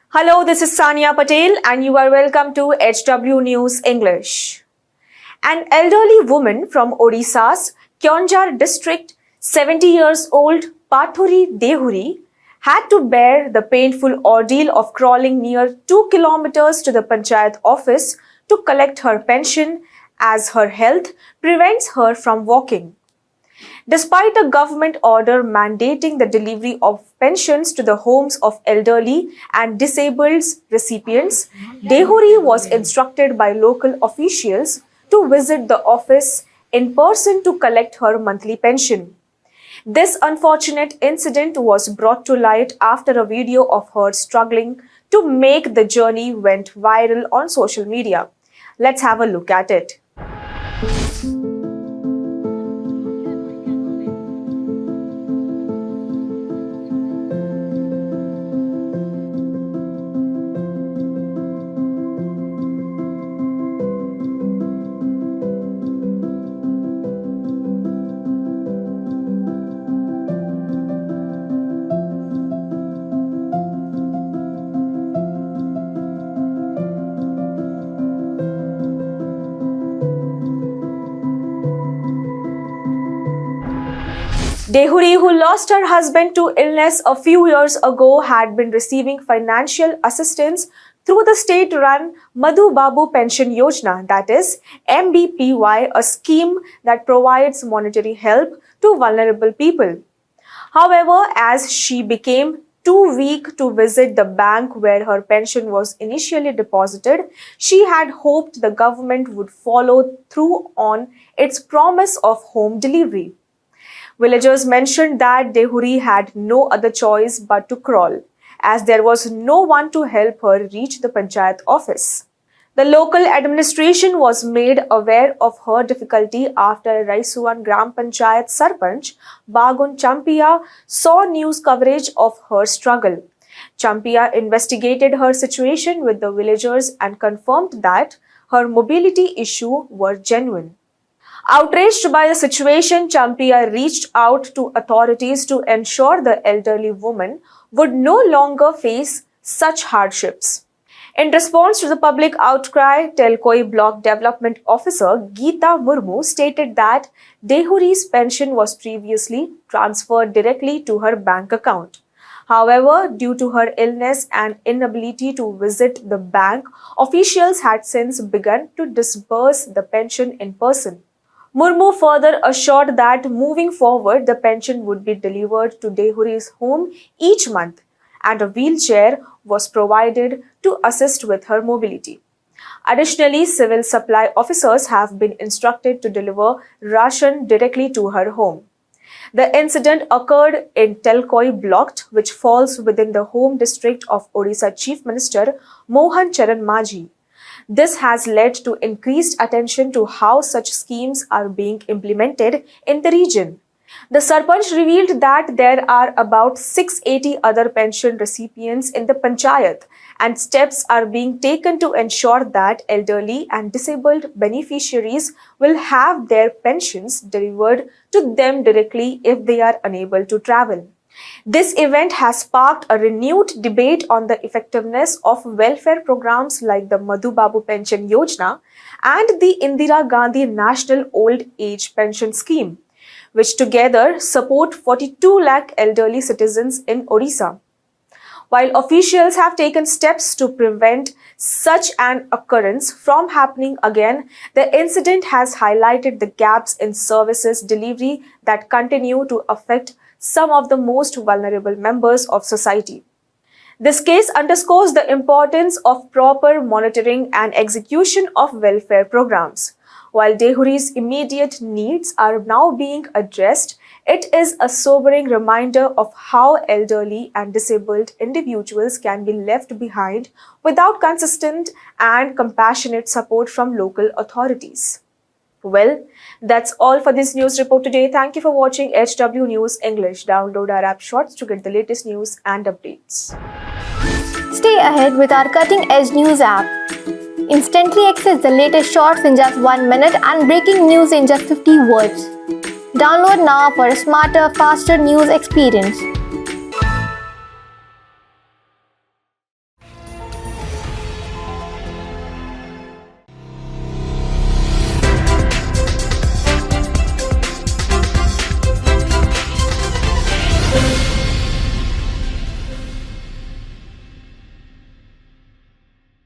Hello, this is Sania Patel and you are welcome to HW News English. An elderly woman from Odisha's Kionjar district, 70 years old Pathuri Dehuri, had to bear the painful ordeal of crawling near 2 kilometers to the Panchayat office to collect her pension as her health prevents her from walking. Despite the government order mandating the delivery of pensions to the homes of elderly and disabled recipients, Dehuri was instructed by local officials to visit the office in person to collect her monthly pension. This unfortunate incident was brought to light after a video of her struggling to make the journey went viral on social media. Let's have a look at it. Dehuri, who lost her husband to illness a few years ago, had been receiving financial assistance through the state-run Madhu Babu Pension Yojana, that is MBPY, a scheme that provides monetary help to vulnerable people. However, as she became too weak to visit the bank where her pension was initially deposited, she had hoped the government would follow through on its promise of home delivery. Villagers mentioned that Dehuri had no other choice but to crawl, as there was no one to help her reach the Panchayat office. The local administration was made aware of her difficulty after Raisuan Gram Panchayat Sarpanch Bagun Champia saw news coverage of her struggle. Champia investigated her situation with the villagers and confirmed that her mobility issue were genuine. Outraged by the situation, Champia reached out to authorities to ensure the elderly woman would no longer face such hardships. In response to the public outcry, Telkoi Block Development Officer Geeta Murmu stated that Dehuri's pension was previously transferred directly to her bank account. However, due to her illness and inability to visit the bank, officials had since begun to disburse the pension in person. Murmu further assured that moving forward, the pension would be delivered to Dehuri's home each month and a wheelchair was provided to assist with her mobility. Additionally, civil supply officers have been instructed to deliver ration directly to her home. The incident occurred in Telkoi block, which falls within the home district of Odisha Chief Minister Mohan Charan Majhi. This has led to increased attention to how such schemes are being implemented in the region. The Sarpanch revealed that there are about 680 other pension recipients in the Panchayat and steps are being taken to ensure that elderly and disabled beneficiaries will have their pensions delivered to them directly if they are unable to travel. This event has sparked a renewed debate on the effectiveness of welfare programs like the Madhu Babu Pension Yojana and the Indira Gandhi National Old Age Pension Scheme, which together support 42 lakh elderly citizens in Odisha. While officials have taken steps to prevent such an occurrence from happening again, the incident has highlighted the gaps in services delivery that continue to affect some of the most vulnerable members of society. This case underscores the importance of proper monitoring and execution of welfare programs. While Dehuri's immediate needs are now being addressed, it is a sobering reminder of how elderly and disabled individuals can be left behind without consistent and compassionate support from local authorities. Well, that's all for this news report today. Thank you for watching HW News English. Download our app Shorts to get the latest news and updates. Stay ahead with our cutting-edge news app. Instantly access the latest shorts in just 1 minute and breaking news in just 50 words. Download now for a smarter, faster news experience.